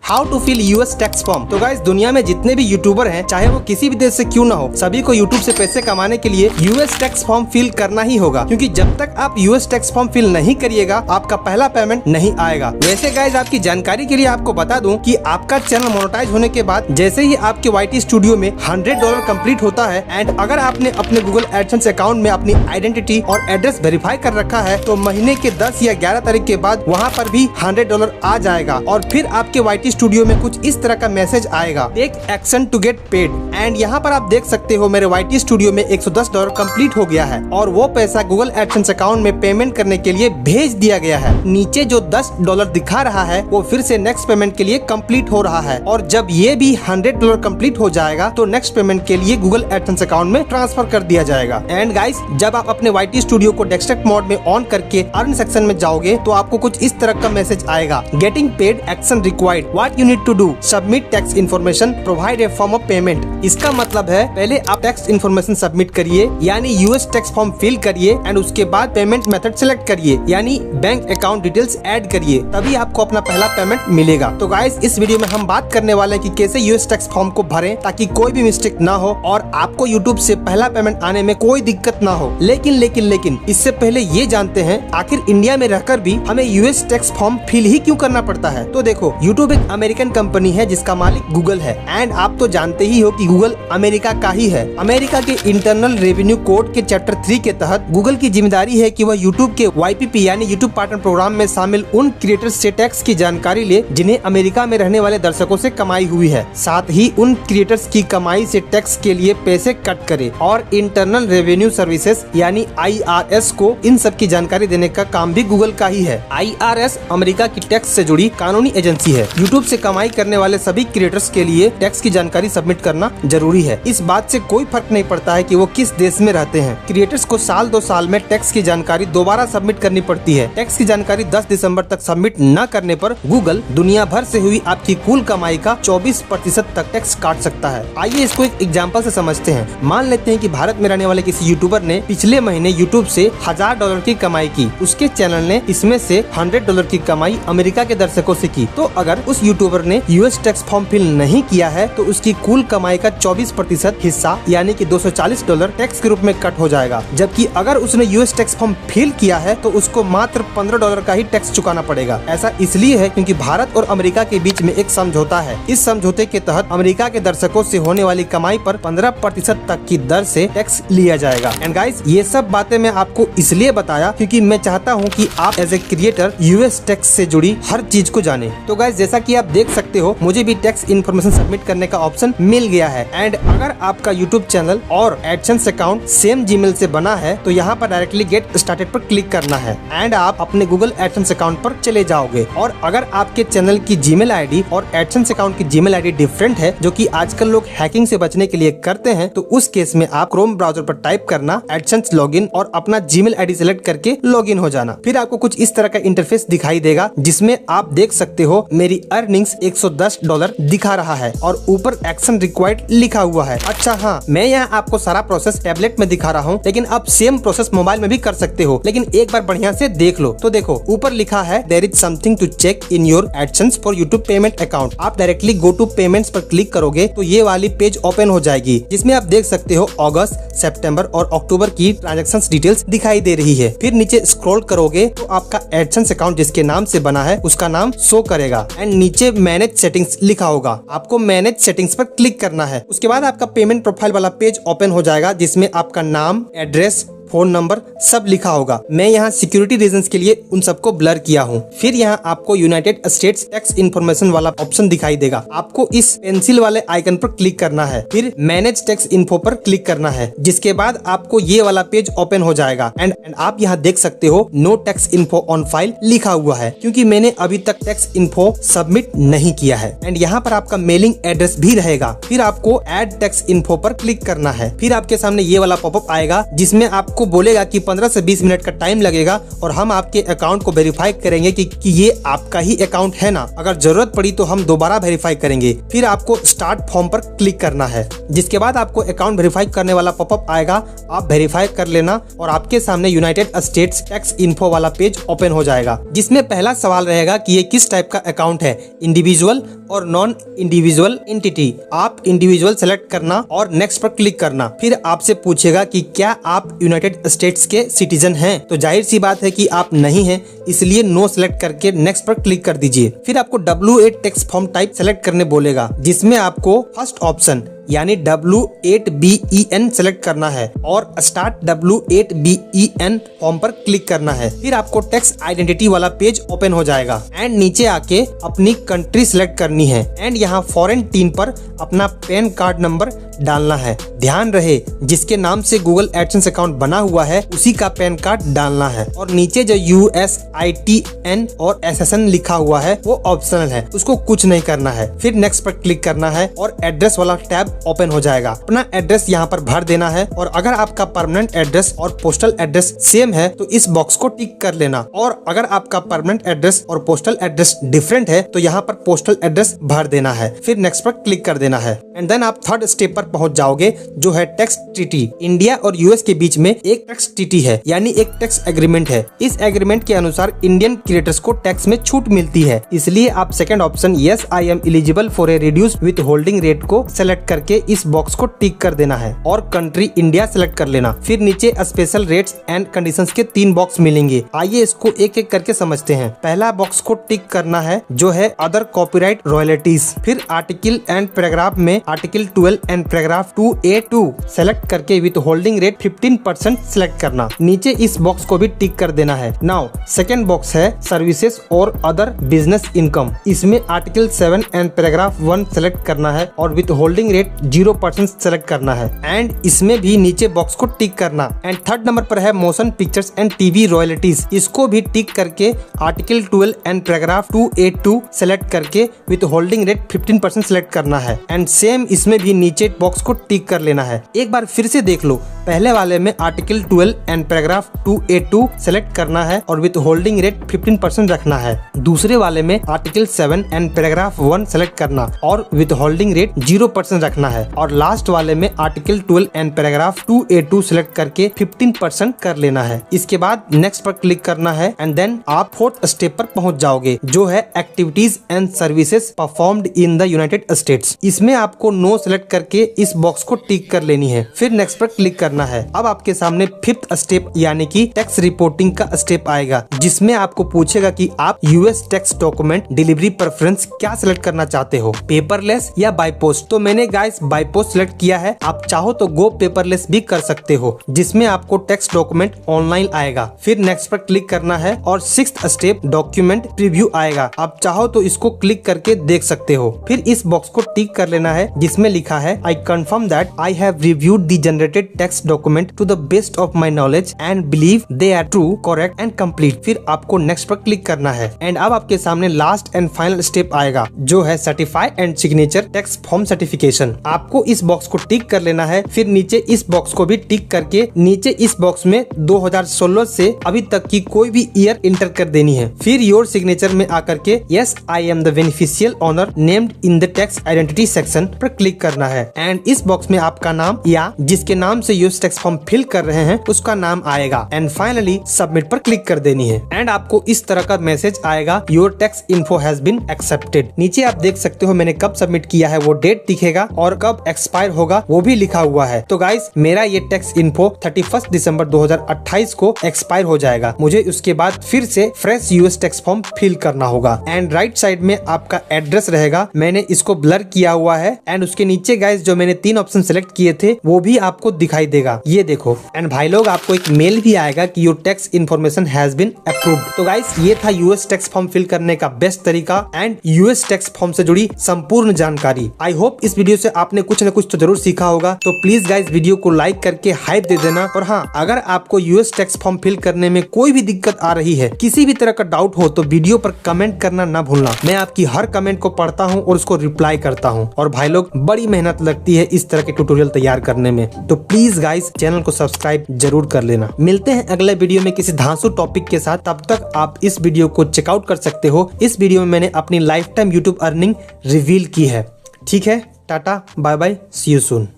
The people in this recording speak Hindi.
How to fill US tax form. तो गाइस दुनिया में जितने भी यूट्यूबर हैं, चाहे वो किसी भी देश से क्यों ना हो, सभी को यूट्यूब से पैसे कमाने के लिए यूएस टैक्स फॉर्म फिल करना ही होगा, क्योंकि जब तक आप यूएस टैक्स फॉर्म फिल नहीं करिएगा आपका पहला पेमेंट नहीं आएगा। वैसे गाइस आपकी जानकारी के लिए आपको बता दूं कि आपका चैनल मोनेटाइज होने के बाद जैसे ही आपके YT स्टूडियो में $100 कंप्लीट होता है एंड अगर आपने अपने गूगल एडसेंस अकाउंट में अपनी आइडेंटिटी और एड्रेस वेरीफाई कर रखा है तो महीने के 10 या 11 तारीख के बाद वहाँ पर भी $100 आ जाएगा और फिर आपके YT स्टूडियो में कुछ इस तरह का मैसेज आएगा, take action to get paid. And यहाँ पर आप देख सकते हो मेरे YT स्टूडियो में $110 कंप्लीट हो गया है और वो पैसा गूगल एडसेंस अकाउंट में पेमेंट करने के लिए भेज दिया गया है। नीचे जो $10 दिखा रहा है वो फिर से नेक्स्ट पेमेंट के लिए कंप्लीट हो रहा है और जब ये भी $100 कंप्लीट हो जाएगा तो नेक्स्ट पेमेंट के लिए गूगल एडसेंस अकाउंट में ट्रांसफर कर दिया जाएगा। एंड गाइस जब आप अपने YT स्टूडियो को डेस्कटॉप मोड में ऑन करके अर्न सेक्शन में जाओगे तो आपको कुछ इस तरह का मैसेज आएगा, getting paid action required, what you need to do, submit tax information, provide a form of payment. इसका मतलब है पहले आप टैक्स इन्फॉर्मेशन सबमिट करिए यानी यूएस टैक्स फॉर्म फिल करिए एंड उसके बाद पेमेंट मेथड सेलेक्ट करिए यानी बैंक अकाउंट डिटेल्स ऐड करिए, तभी आपको अपना पहला पेमेंट मिलेगा। तो गाइस इस वीडियो में हम बात करने वाले हैं कि कैसे यूएस टैक्स फॉर्म को भरें ताकि कोई भी मिस्टेक ना हो और आपको यूट्यूब से पहला पेमेंट आने में कोई दिक्कत ना हो। लेकिन इससे पहले ये जानते हैं आखिर इंडिया में रहकर भी हमें यूएस टैक्स फॉर्म फिल ही क्यों करना पड़ता है। तो देखो यूट्यूब एक अमेरिकन कंपनी है जिसका मालिक गूगल है एंड आप तो जानते ही हो कि गूगल अमेरिका का ही है। अमेरिका के इंटरनल रेवेन्यू कोड के चैप्टर 3 के तहत गूगल की जिम्मेदारी है कि वह यूट्यूब के YPP यानी यूट्यूब पार्टनर प्रोग्राम में शामिल उन क्रिएटर्स से टैक्स की जानकारी ले जिन्हें अमेरिका में रहने वाले दर्शकों से कमाई हुई है, साथ ही उन क्रिएटर्स की कमाई से टैक्स के लिए पैसे कट करे और इंटरनल रेवेन्यू सर्विसेज यानी IRS को इन सब की जानकारी देने का काम भी गूगल का ही है। IRS अमेरिका की टैक्स से जुड़ी कानूनी एजेंसी है। यूट्यूब से कमाई करने वाले सभी क्रिएटर्स के लिए टैक्स की जानकारी सबमिट करना जरूरी है। इस बात से कोई फर्क नहीं पड़ता है कि वो किस देश में रहते हैं। क्रिएटर्स को साल 2 साल में टैक्स की जानकारी दोबारा सबमिट करनी पड़ती है। टैक्स की जानकारी 10 दिसंबर तक सबमिट न करने पर गूगल दुनिया भर से हुई आपकी कुल कमाई का 24% तक टैक्स काट सकता है। आइए इसको एक एग्जाम्पल से समझते हैं। मान लेते हैं कि भारत में रहने वाले किसी यूट्यूबर ने पिछले महीने यूट्यूब से $1000 की कमाई की। उसके चैनल ने इसमें से $100 की कमाई अमेरिका के दर्शकों से की। तो अगर उस यूट्यूबर ने यूएस टैक्स फॉर्म फिल नहीं किया है तो उसकी कुल कमाई का 24% हिस्सा यानी कि $240 टैक्स के रूप में कट हो जाएगा। जबकि अगर उसने यूएस टैक्स फॉर्म फिल किया है तो उसको मात्र $15 का ही टैक्स चुकाना पड़ेगा। ऐसा इसलिए है क्योंकि भारत और अमेरिका के बीच में एक समझौता है। इस समझौते के तहत अमेरिका के दर्शकों से होने वाली कमाई पर 15% तक की दर से टैक्स लिया जाएगा। एंड गाइस ये सब बातें मैं आपको इसलिए बताया क्योंकि मैं चाहता हूँ कि आप as a creator US tax से जुड़ी हर चीज को जाने। तो गाइस जैसा कि आप देख सकते हो मुझे भी टैक्स इन्फॉर्मेशन सबमिट करने का ऑप्शन मिल गया है। एंड अगर आपका यूट्यूब चैनल और एडसेंस अकाउंट सेम जीमेल से बना है तो यहाँ पर डायरेक्टली गेट स्टार्टेड पर क्लिक करना है एंड आप अपने गूगल एडसेंस अकाउंट पर चले जाओगे। और अगर आपके चैनल की जीमेल आईडी और एडसेंस अकाउंट की जीमेल आईडी डिफरेंट है, जो कि आजकल लोग हैकिंग से बचने के लिए करते हैं, तो उस केस में आप क्रोम ब्राउजर पर टाइप करना एडसेंस लॉगिन और अपना जीमेल आईडी सेलेक्ट करके लॉगिन हो जाना। फिर आपको कुछ इस तरह का इंटरफेस दिखाई देगा जिसमें आप देख सकते हो मेरी अर्निंग्स $110 दिखा रहा है और ऊपर एक्शन रिक्वायर्ड लिखा हुआ है। अच्छा हाँ, मैं यहाँ आपको सारा प्रोसेस टैबलेट में दिखा रहा हूँ, लेकिन आप सेम प्रोसेस मोबाइल में भी कर सकते हो, लेकिन एक बार बढ़िया से देख लो। तो देखो ऊपर लिखा है there is something to check in your AdSense for YouTube payment account. आप डायरेक्टली गो टू पेमेंट्स पर क्लिक करोगे तो ये वाली पेज ओपन हो जाएगी जिसमें आप देख सकते हो अगस्त, सितंबर और अक्टूबर की ट्रांजैक्शन डिटेल्स दिखाई दे रही है। फिर नीचे स्क्रॉल करोगे तो आपका एडसेंस अकाउंट जिसके नाम से बना है उसका नाम शो करेगा एंड नीचे मैनेज सेटिंग्स लिखा होगा। आपको मैनेज सेटिंग्स पर क्लिक करना है। उसके बाद आपका पेमेंट प्रोफाइल वाला पेज ओपन हो जाएगा जिसमें आपका नाम, एड्रेस, फोन नंबर सब लिखा होगा। मैं यहाँ सिक्योरिटी रीजंस के लिए उन सबको ब्लर किया हूँ। फिर यहाँ आपको यूनाइटेड स्टेट्स टैक्स इन्फॉर्मेशन वाला ऑप्शन दिखाई देगा। आपको इस पेंसिल वाले आइकन पर क्लिक करना है, फिर मैनेज टैक्स इन्फो पर क्लिक करना है, जिसके बाद आपको ये वाला पेज ओपन हो जाएगा एंड आप यहाँ देख सकते हो no tax info on file लिखा हुआ है क्योंकि मैंने अभी तक टैक्स इन्फो सबमिट नहीं किया है। एंड यहाँ पर आपका मेलिंग एड्रेस भी रहेगा। फिर आपको ऐड टैक्स इन्फो पर क्लिक करना है। फिर आपके सामने ये वाला पॉपअप आएगा जिसमें आप आपको बोलेगा कि 15 से 20 मिनट का टाइम लगेगा और हम आपके अकाउंट को वेरीफाई करेंगे कि ये आपका ही अकाउंट है ना। अगर जरूरत पड़ी तो हम दोबारा वेरीफाई करेंगे। फिर आपको स्टार्ट फॉर्म पर क्लिक करना है, जिसके बाद आपको अकाउंट वेरीफाई करने वाला पॉपअप आएगा। आप वेरीफाई कर लेना और आपके सामने यूनाइटेड स्टेट्स टैक्स इन्फो वाला पेज ओपन हो जाएगा, जिसमें पहला सवाल रहेगा कि ये किस टाइप का अकाउंट है, इंडिविजुअल और नॉन इंडिविजुअल एंटिटी। आप इंडिविजुअल सेलेक्ट करना और नेक्स्ट पर क्लिक करना। फिर आपसे पूछेगा कि क्या आप यूनाइटेड स्टेट्स के सिटीजन हैं, तो जाहिर सी बात है कि आप नहीं हैं, इसलिए नो सेलेक्ट करके नेक्स्ट पर क्लिक कर दीजिए। फिर आपको W8 tax form type select करने बोलेगा, जिसमें आपको फर्स्ट ऑप्शन यानी W8BEN सेलेक्ट करना है और स्टार्ट W8BEN फॉर्म पर क्लिक करना है। फिर आपको टैक्स आइडेंटिटी वाला पेज ओपन हो जाएगा एंड नीचे आके अपनी कंट्री सेलेक्ट करनी है एंड यहाँ फॉरेन टीम पर अपना पैन कार्ड नंबर डालना है। ध्यान रहे जिसके नाम से गूगल एडसेंस अकाउंट बना हुआ है उसी का पैन कार्ड डालना है और नीचे जो USITN और SSN लिखा हुआ है वो ऑप्शनल है, उसको कुछ नहीं करना है। फिर नेक्स्ट पर क्लिक करना है और एड्रेस वाला टैब ओपन हो जाएगा। अपना एड्रेस यहाँ पर भर देना है और अगर आपका परमानेंट एड्रेस और पोस्टल एड्रेस सेम है तो इस बॉक्स को टिक कर लेना, और अगर आपका परमानेंट एड्रेस और पोस्टल एड्रेस डिफरेंट है तो यहाँ पर पोस्टल एड्रेस भर देना है। फिर नेक्स्ट पर क्लिक कर देना है एंड देन आप थर्ड स्टेप पर पहुंच जाओगे, जो है टैक्स ट्रीटी। इंडिया और यूएस के बीच में एक टैक्स ट्रीटी है, यानी एक टैक्स एग्रीमेंट है। इस एग्रीमेंट के अनुसार इंडियन क्रिएटर्स को टैक्स में छूट मिलती है, इसलिए आप second option yes I am eligible for a reduce with holding rate को सेलेक्ट करके इस बॉक्स को टिक कर देना है और कंट्री इंडिया सेलेक्ट कर लेना। फिर नीचे स्पेशल रेट्स एंड कंडीशंस के 3 बॉक्स मिलेंगे। आइए इसको एक एक करके समझते हैं। पहला बॉक्स को टिक करना है जो है अदर कॉपीराइट रॉयल्टीज। फिर आर्टिकल एंड पैराग्राफ में article 12 and paragraph 2A2 select करके विथ होल्डिंग रेट 15% सेलेक्ट करना। नीचे इस बॉक्स को भी टिक कर देना है। नाउ सेकेंड बॉक्स है सर्विसेज और अदर बिजनेस इनकम। इसमें आर्टिकल 7 एंड पैराग्राफ 1 सेलेक्ट करना है और विथ होल्डिंग रेट 0% सेलेक्ट करना है एंड इसमें भी नीचे बॉक्स को टिक करना। एंड थर्ड नंबर पर है motion pictures and TV royalties. इसको भी टिक करके article 12 and paragraph 2A2 select करके विथ होल्डिंग रेट 15% सेलेक्ट करना है एंड सेम इसमें भी नीचे बॉक्स को टिक कर लेना है। एक बार फिर से देख लो, पहले वाले में article 12 and paragraph 2A2 select करना है और विथ होल्डिंग रेट 15% रखना है। दूसरे वाले में आर्टिकल 7 एंड पैराग्राफ 1 सेलेक्ट करना और विथ होल्डिंग रेट 0% रखना है। और लास्ट वाले में article 12 and paragraph 2A2 select करके 15% कर लेना है। इसके बाद नेक्स्ट पर क्लिक करना है एंड देन आप फोर्थ स्टेप पर पहुंच जाओगे, जो है activities and services performed in the United states. इसमें आपको नो सेलेक्ट करके इस बॉक्स को टिक कर लेनी है। फिर नेक्स्ट पर क्लिक करना है। अब आपके सामने फिफ्थ स्टेप यानी कि टैक्स रिपोर्टिंग का स्टेप आएगा, जिसमें आपको पूछेगा कि आप US tax document delivery preference क्या सिलेक्ट करना चाहते हो, पेपरलेस या बाय पोस्ट। तो मैंने गाइस बाय पोस्ट सिलेक्ट किया है। आप चाहो तो गो पेपरलेस भी कर सकते हो, जिसमें आपको टैक्स डॉक्यूमेंट ऑनलाइन आएगा। फिर नेक्स्ट पर क्लिक करना है और सिक्स्थ स्टेप डॉक्यूमेंट प्रीव्यू आएगा। आप चाहो तो इसको क्लिक करके देख सकते हो। फिर इस बॉक्स को टिक कर लेना है जिसमें लिखा है I confirm that I have reviewed the generated tax document to the best of my knowledge and believe they are true, correct and complete. फिर आपको नेक्स्ट पर क्लिक करना है एंड अब आपके सामने लास्ट एंड फाइनल स्टेप आएगा, जो है certify and signature tax form certification. आपको इस बॉक्स को टिक कर लेना है। फिर नीचे इस बॉक्स को भी टिक करके नीचे इस बॉक्स में 2016 से अभी तक की कोई भी ईयर इंटर कर देनी है। फिर योर सिग्नेचर में आकर के yes I am the beneficial owner named in the tax identity section पर क्लिक करना है एंड इस बॉक्स में आपका नाम या जिसके नाम से यूएस टैक्स फॉर्म फिल कर रहे हैं उसका नाम आएगा एंड फाइनली सबमिट पर क्लिक कर देनी है एंड आपको इस तरह का मैसेज आएगा, your tax info has been accepted. नीचे आप देख सकते हो मैंने कब सबमिट किया है वो डेट दिखेगा और कब एक्सपायर होगा वो भी लिखा हुआ है। तो गाइस मेरा ये टैक्स इन्फो 31 दिसंबर 2028 को एक्सपायर हो जाएगा। मुझे उसके बाद फिर से fresh US tax form fill करना होगा एंड राइट साइड में आपका एड्रेस रहेगा। मैंने इसको ब्लर किया हुआ है एंड उसके नीचे गाइस जो मैंने 3 ऑप्शन सेलेक्ट किए थे वो भी आपको दिखाई देगा, ये देखो। एंड भाई लोग आपको एक मेल भी आएगा कि your tax information has been approved. तो गाइस ये था यूएस टैक्स फॉर्म फिल करने का बेस्ट तरीका एंड यूएस टैक्स फॉर्म से जुड़ी संपूर्ण जानकारी। आई होप इस वीडियो से आपने कुछ न कुछ तो जरूर सीखा होगा। तो प्लीज गाइस वीडियो को लाइक करके हाइप दे देना। और हाँ, अगर आपको यूएस टैक्स फॉर्म फिल करने में कोई भी दिक्कत आ रही है, किसी भी तरह का डाउट हो, तो वीडियो पर कमेंट करना ना भूलना। मैं आपकी हर कमेंट को पढ़ता हूँ और उसको रिप्लाई करता हूँ। और भाई लोग बड़ी मेहनत लगती है इस तरह के ट्यूटोरियल तैयार करने में। तो प्लीज गाइस गाइस चैनल को सब्सक्राइब जरूर कर लेना। मिलते हैं अगले वीडियो में किसी धांसू टॉपिक के साथ, तब तक आप इस वीडियो को चेकआउट कर सकते हो। इस वीडियो में मैंने अपनी life time YouTube earning reveal की है। ठीक है, tata bye bye, see you soon.